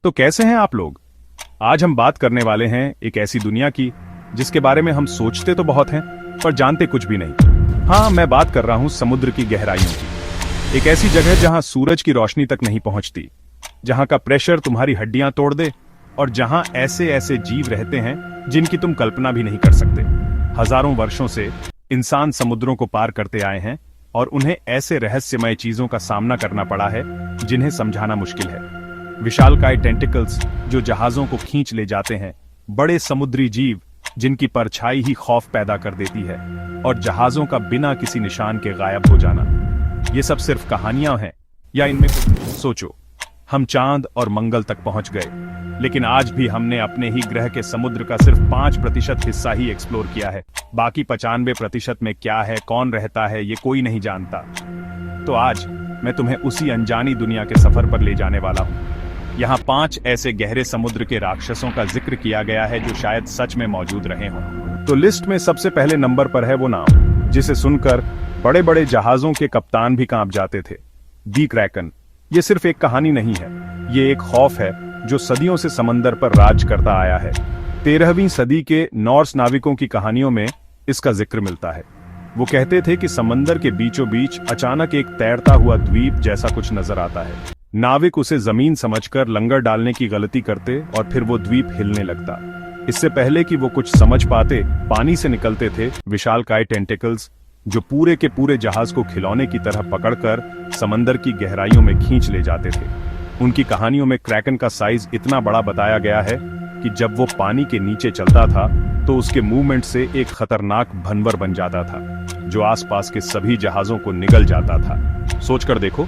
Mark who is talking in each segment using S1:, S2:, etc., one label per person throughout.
S1: तो कैसे हैं आप लोग। आज हम बात करने वाले हैं एक ऐसी दुनिया की जिसके बारे में हम सोचते तो बहुत हैं पर जानते कुछ भी नहीं। हाँ, मैं बात कर रहा हूं समुद्र की गहराइयों की। एक ऐसी जगह जहां सूरज की रोशनी तक नहीं पहुंचती, जहां का प्रेशर तुम्हारी हड्डियां तोड़ दे और जहां ऐसे ऐसे जीव रहते हैं जिनकी तुम कल्पना भी नहीं कर सकते। हजारों वर्षों से इंसान समुद्रों को पार करते आए हैं और उन्हें ऐसे रहस्यमय चीजों का सामना करना पड़ा है जिन्हें समझाना मुश्किल है। विशालकाय टेंटिकल्स जो जहाजों को खींच ले जाते हैं, बड़े समुद्री जीव जिनकी परछाई ही खौफ पैदा कर देती है, और जहाजों का बिना किसी निशान के गायब हो जाना। ये सब सिर्फ कहानियां हैं या इनमें कुछ? सोचो, हम चांद और मंगल तक पहुंच गए, लेकिन आज भी हमने अपने ही ग्रह के समुद्र का सिर्फ 5% हिस्सा ही एक्सप्लोर किया है। बाकी 95% में क्या है, कौन रहता है, ये कोई नहीं जानता। तो आज मैं तुम्हें उसी अनजानी दुनिया के सफर पर ले जाने वाला हूं। यहाँ 5 ऐसे गहरे समुद्र के राक्षसों का जिक्र किया गया है जो शायद सच में मौजूद रहे हों। तो लिस्ट में सबसे पहले नंबर पर है वो नाम जिसे सुनकर बड़े बड़े जहाजों के कप्तान भी कांप जाते थे, दी क्रैकन। ये सिर्फ एक कहानी नहीं है, ये एक खौफ है जो सदियों से समंदर पर राज करता आया है। 13वीं सदी के नॉर्स नाविकों की कहानियों में इसका जिक्र मिलता है। वो कहते थे कि समंदर के बीचों बीच अचानक एक तैरता हुआ द्वीप जैसा कुछ नजर आता है। नाविक उसे जमीन समझकर लंगर डालने की गलती करते और फिर वो द्वीप हिलने लगता। इससे पहले कि वो कुछ समझ पाते, पानी से निकलते थे विशालकाय टेंटिकल्स जो पूरे के पूरे जहाज को खिलौने की तरह पकड़कर समंदर की गहराइयों में खींच ले जाते थे। उनकी कहानियों में क्रैकन का साइज इतना बड़ा बताया गया है कि जब वो पानी के नीचे चलता था तो उसके मूवमेंट से एक खतरनाक भंवर बन जाता था जो आसपास के सभी जहाजों को निगल जाता था। सोचकर देखो,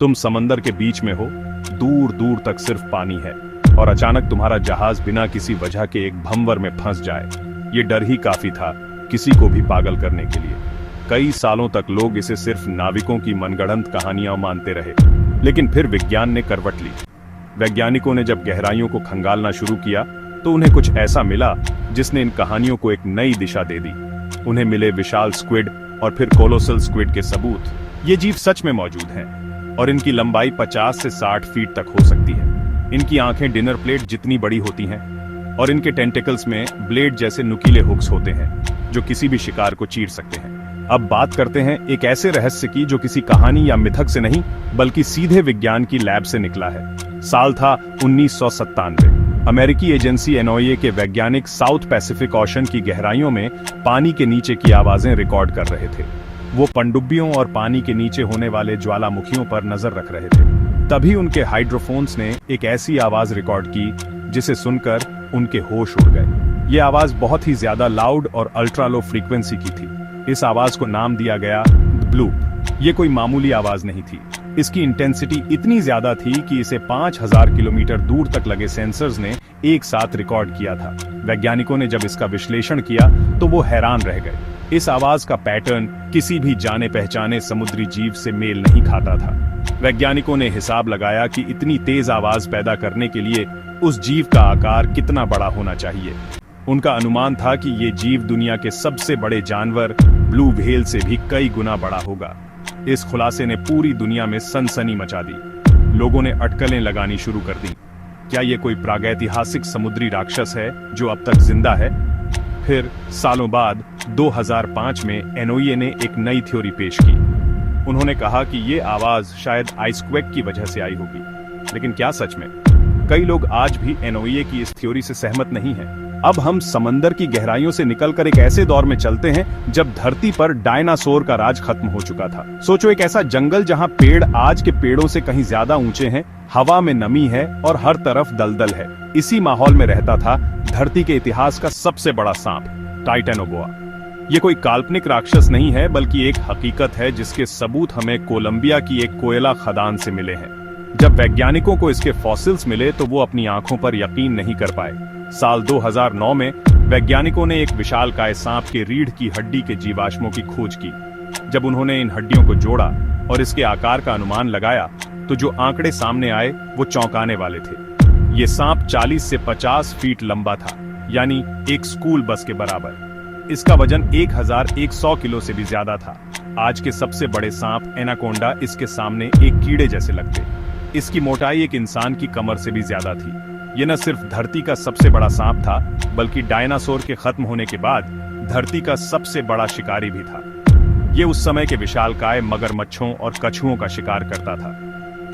S1: तुम समंदर के बीच में हो, दूर दूर तक सिर्फ पानी है, और अचानक तुम्हारा जहाज बिना किसी वजह के एक भंवर में फंस जाए। ये डर ही काफी था किसी को भी पागल करने के लिए। कई सालों तक लोग इसे सिर्फ नाविकों की मनगढ़ंत कहानियां मानते रहे, लेकिन फिर विज्ञान ने करवट ली। वैज्ञानिकों ने जब गहराइयों को खंगालना शुरू किया तो उन्हें कुछ ऐसा मिला जिसने इन कहानियों को एक नई दिशा दे दी। उन्हें मिले विशाल स्क्विड और फिर कोलोसल स्क्विड के सबूत। ये जीव सच में मौजूद हैं और इनकी लंबाई 50 से 60 फीट तक हो सकती है। इनकी आंखें डिनर प्लेट जितनी बड़ी होती हैं और इनके टेंटिकल्स में ब्लेड जैसे नुकीले हुक्स होते हैं जो किसी भी शिकार को चीर सकते हैं। अब बात करते हैं एक ऐसे रहस्य की जो किसी कहानी या मिथक से नहीं बल्कि सीधे विज्ञान की लैब से निकला है। साल था 1997। अमेरिकी एजेंसी एनओए के वैज्ञानिक साउथ पैसिफिक ओशन की गहराइयों में पानी के नीचे की आवाजें रिकॉर्ड कर रहे थे। वो पनडुब्बियों और पानी के नीचे होने वाले ज्वालामुखियों पर नजर रख रहे थे। तभी उनके हाइड्रोफोन्स ने एक ऐसी आवाज रिकॉर्ड की जिसे सुनकर उनके होश उड़ गए। ये आवाज बहुत ही ज्यादा लाउड और अल्ट्रा लो फ्रीक्वेंसी की थी। इस आवाज को नाम दिया गया ब्लूप। ये कोई मामूली आवाज नहीं थी, इसकी इंटेंसिटी इतनी ज्यादा थी कि इसे 5000 किलोमीटर दूर तक लगे सेंसर्स ने एक साथ रिकॉर्ड किया था। वैज्ञानिकों ने जब इसका विश्लेषण किया तो वो हैरान रह गए। इस आवाज का पैटर्न किसी भी जाने पहचाने समुद्री जीव से मेल नहीं खाता था। वैज्ञानिकों ने हिसाब लगाया कि इतनी तेज आवाज पैदा करने के लिए उस जीव का आकार कितना बड़ा होना चाहिए। उनका अनुमान था कि ये जीव दुनिया के सबसे बड़े जानवर ब्लू व्हेल से भी कई गुना बड़ा होगा। इस खुलासे ने पूरी दुनिया में सनसनी मचा दी। लोगों ने अटकलें लगानी शुरू कर दी। क्या ये कोई प्रागैतिहासिक समुद्री राक्षस है जो अब तक जिंदा है? फिर सालों बाद 2005 में एनओए ने एक नई थ्योरी पेश की। उन्होंने कहा कि ये आवाज शायद आइसक्वेक की वजह से आई होगी। लेकिन क्या सच में? कई लोग आज भी एनओए की इस थ्योरी से सहमत नहीं हैं। अब हम समंदर की गहराइयों से निकलकर एक ऐसे दौर में चलते हैं जब धरती पर डायनासोर का राज खत्म हो चुका था। सोचो, एक ऐसा जंगल जहां पेड़ आज के पेड़ों से कहीं ज्यादा ऊंचे हैं, हवा में नमी है और हर तरफ दलदल है। इसी माहौल में रहता था धरती के इतिहास का सबसे बड़ा सांप, टाइटेनोबोआ। ये कोई काल्पनिक राक्षस नहीं है बल्कि एक हकीकत है जिसके सबूत हमें कोलंबिया की एक कोयला खदान से मिले हैं। जब वैज्ञानिकों को इसके फॉसिल्स मिले तो वो अपनी आंखों पर यकीन नहीं कर पाए। साल 2009 में वैज्ञानिकों ने एक विशालकाय सांप के रीढ़ की हड्डी के जीवाश्मों की खोज की। जब उन्होंने इन हड्डियों को जोड़ा और इसके आकार का अनुमान लगाया तो जो आंकड़े सामने आए वो चौंकाने वाले थे। ये सांप 40 से 50 फीट लंबा था, यानी एक स्कूल बस के बराबर। इसका वजन 1100 किलो से भी ज्यादा था। आज के सबसे बड़े सांप एनाकोंडा इसके सामने एक कीड़े जैसे लगते। इसकी मोटाई एक इंसान की कमर से भी ज्यादा थी। ये न सिर्फ धरती का सबसे बड़ा सांप था, बल्कि डायनासोर के खत्म होने के बाद धरती का सबसे बड़ा शिकारी भी था। ये उस समय के विशालकाय मगरमच्छों और कछुओं का शिकार करता था।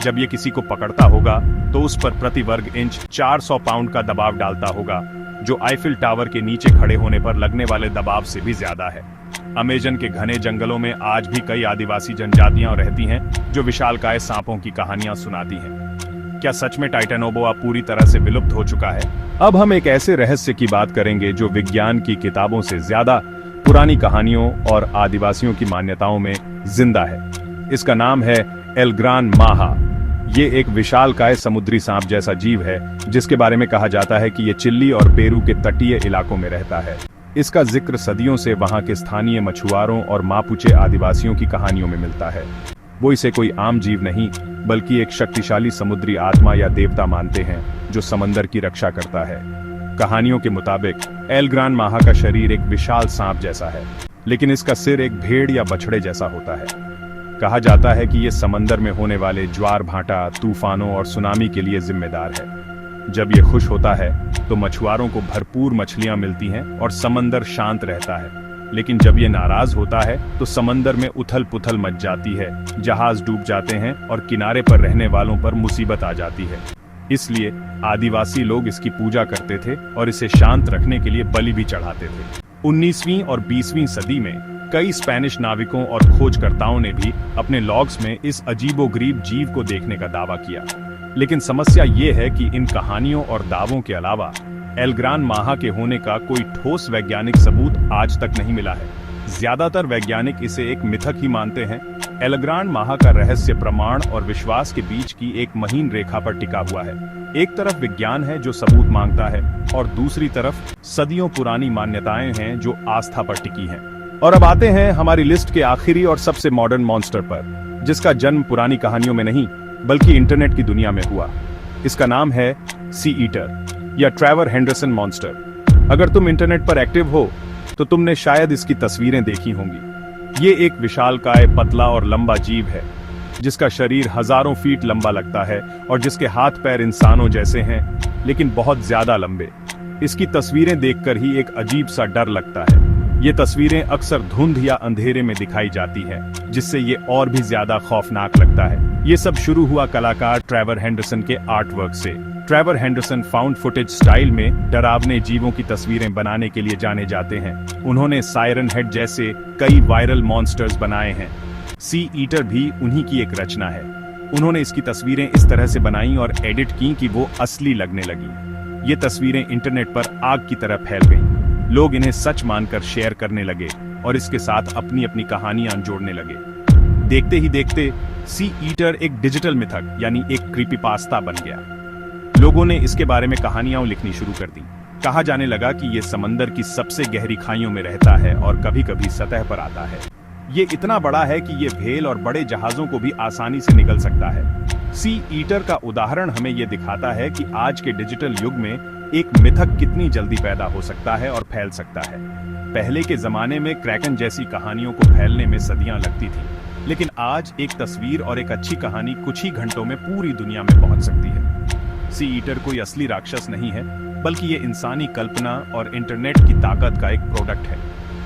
S1: जब ये किसी को पकड़ता होगा तो उस पर प्रति वर्ग इंच 400 पाउंड का दबाव डालता होगा, जो आईफिल टावर के नीचे खड़े होने पर लगने वाले दबाव से भी ज्यादा है। अमेजन के घने जंगलों में आज भी कई आदिवासी जनजातियां रहती हैं जो विशालकाय सांपों की कहानियां सुनाती हैं। क्या सच में टाइटेनोबोआ पूरी तरह से विलुप्त हो चुका है? अब हम एक ऐसे रहस्य की बात करेंगे जो विज्ञान की किताबों से ज्यादा पुरानी कहानियों और आदिवासियों की मान्यताओं में जिंदा है। इसका नाम है एल ग्रान माहा। ये एक विशालकाय समुद्री सांप जैसा जीव है जिसके बारे में कहा जाता है कि ये चिली और पेरू के तटीय इलाकों में रहता है। इसका जिक्र सदियों से वहां के स्थानीय मछुआरों और मापुचे आदिवासियों की कहानियों में मिलता है। वो इसे कोई आम जीव नहीं, बल्कि एक शक्तिशाली समुद्री आत्मा या देवता मानते हैं जो समंदर की रक्षा करता है। कहानियों के मुताबिक एल ग्रान माहा का शरीर एक विशाल सांप जैसा है, लेकिन इसका सिर एक भेड़ या बछड़े जैसा होता है। कहा जाता है कि यह समंदर में होने वाले ज्वार भाटा, तूफानों और सुनामी के लिए जिम्मेदार है। जब ये खुश होता है तो मछुआरों को भरपूर मछलियां मिलती हैं और समंदर शांत रहता है, लेकिन जब ये नाराज होता है तो समंदर में उथल पुथल मच जाती है, जहाज डूब जाते हैं और किनारे पर रहने वालों पर मुसीबत आ जाती है। इसलिए आदिवासी लोग इसकी पूजा करते थे और इसे शांत रखने के लिए बलि भी चढ़ाते थे। 19वीं और 20वीं सदी में कई स्पेनिश नाविकों और खोजकर्ताओं ने भी अपने लॉग्स में इस अजीबोगरीब जीव को देखने का दावा किया। लेकिन समस्या ये है कि इन कहानियों और दावों के अलावा एल ग्रान माहा के होने का कोई ठोस वैज्ञानिक सबूत आज तक नहीं मिला है। ज्यादातर वैज्ञानिक इसे एक मिथक ही मानते हैं। एल ग्रान माहा का रहस्य प्रमाण और विश्वास के बीच की एक महीन रेखा पर टिका हुआ है। एक तरफ विज्ञान है जो सबूत मांगता है, और दूसरी तरफ सदियों पुरानी मान्यताएं हैं जो आस्था पर टिकी हैं। और अब आते हैं हमारी लिस्ट के आखिरी और सबसे मॉडर्न मॉन्स्टर पर, जिसका जन्म पुरानी कहानियों में नहीं बल्कि इंटरनेट की दुनिया में हुआ। इसका नाम है सी ईटर या ट्रेवर हेंडरसन मॉन्स्टर। अगर तुम इंटरनेट पर एक्टिव हो तो तुमने शायद इसकी तस्वीरें देखी होंगी। ये एक विशालकाय, पतला और लंबा जीव है जिसका शरीर हजारों फीट लंबा लगता है और जिसके हाथ पैर इंसानों जैसे हैं, लेकिन बहुत ज्यादा लंबे। इसकी तस्वीरें देखकर ही एक अजीब सा डर लगता है। ये तस्वीरें अक्सर धुंध या अंधेरे में दिखाई जाती हैं, जिससे ये और भी ज्यादा खौफनाक लगता है। ये सब शुरू हुआ कलाकार ट्रेवर हेंडरसन के आर्ट वर्क से। Trevor Henderson found footage style में डरावने जीवों की तस्वीरें बनाने के लिए जाने जाते हैं। उन्होंने सायरन हेड जैसे कई वायरल मॉन्स्टर्स बनाए हैं। सी ईटर भी उन्हीं की एक रचना है। उन्होंने इसकी तस्वीरें इस तरह से बनाई और एडिट की कि वो असली लगने लगी। ये तस्वीरें इंटरनेट पर आग की तरह फैल गईं। लोग इन्हें सच मानकर शेयर करने लगे और इसके साथ अपनी अपनी कहानियां जोड़ने लगे। देखते ही देखते सी ईटर एक डिजिटल मिथक यानी एक क्रीपीपास्ता बन गया। लोगों ने इसके बारे में कहानियां लिखनी शुरू कर दी। कहा जाने लगा कि ये समंदर की सबसे गहरी खाइयों में रहता है और कभी कभी सतह पर आता है। ये इतना बड़ा है कि ये व्हेल और बड़े जहाजों को भी आसानी से निगल सकता है। सी ईटर का उदाहरण हमें ये दिखाता है कि आज के डिजिटल युग में एक मिथक कितनी जल्दी पैदा हो सकता है और फैल सकता है। पहले के जमाने में क्रैकन जैसी कहानियों को फैलने में सदियां लगती थी, लेकिन आज एक तस्वीर और एक अच्छी कहानी कुछ ही घंटों में पूरी दुनिया में पहुंच सकती है। सी ईटर कोई असली राक्षस नहीं है, बल्कि ये इंसानी कल्पना और इंटरनेट की ताकत का एक प्रोडक्ट है।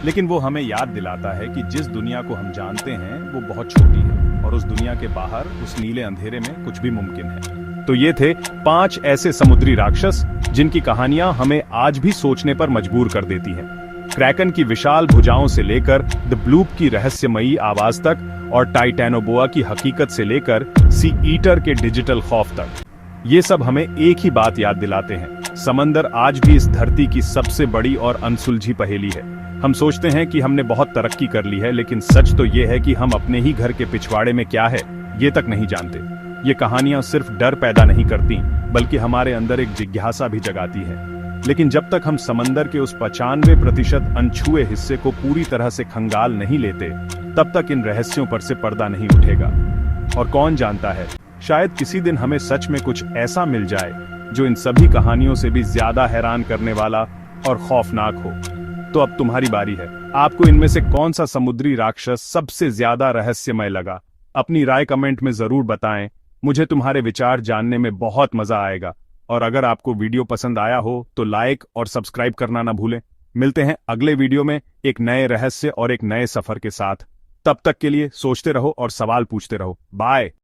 S1: लेकिन वो हमें याद दिलाता है कि जिस दुनिया को हम जानते हैं वो बहुत छोटी है, और उस दुनिया के बाहर उस नीले अंधेरे में कुछ भी मुमकिन है। तो ये थे 5 ऐसे समुद्री राक्षस जिनकी कहानियां हमें आज भी सोचने पर मजबूर कर देती हैं। क्रैकन की विशाल भुजाओं से लेकर द ब्लूप की रहस्यमयी आवाज तक, और टाइटेनोबोआ की हकीकत से लेकर सी ईटर के डिजिटल खौफ तक। ये सब हमें एक ही बात याद दिलाते हैं, समंदर आज भी इस धरती की सबसे बड़ी और अनसुलझी पहेली है। हम सोचते हैं कि हमने बहुत तरक्की कर ली है, लेकिन सच तो ये है कि हम अपने ही घर के पिछवाड़े में क्या है ये तक नहीं जानते। ये कहानियां सिर्फ डर पैदा नहीं करती, बल्कि हमारे अंदर एक जिज्ञासा भी जगाती है। लेकिन जब तक हम समंदर के उस 95% अनछुए हिस्से को पूरी तरह से खंगाल नहीं लेते, तब तक इन रहस्यों पर से पर्दा नहीं उठेगा। और कौन जानता है, शायद किसी दिन हमें सच में कुछ ऐसा मिल जाए जो इन सभी कहानियों से भी ज्यादा हैरान करने वाला और खौफनाक हो। तो अब तुम्हारी बारी है। आपको इनमें से कौन सा समुद्री राक्षस सबसे ज्यादा रहस्यमय लगा? अपनी राय कमेंट में जरूर बताएं। मुझे तुम्हारे विचार जानने में बहुत मजा आएगा। और अगर आपको वीडियो पसंद आया हो तो लाइक और सब्सक्राइब करना ना भूलें। मिलते हैं अगले वीडियो में एक नए रहस्य और एक नए सफर के साथ। तब तक के लिए सोचते रहो और सवाल पूछते रहो। बाय।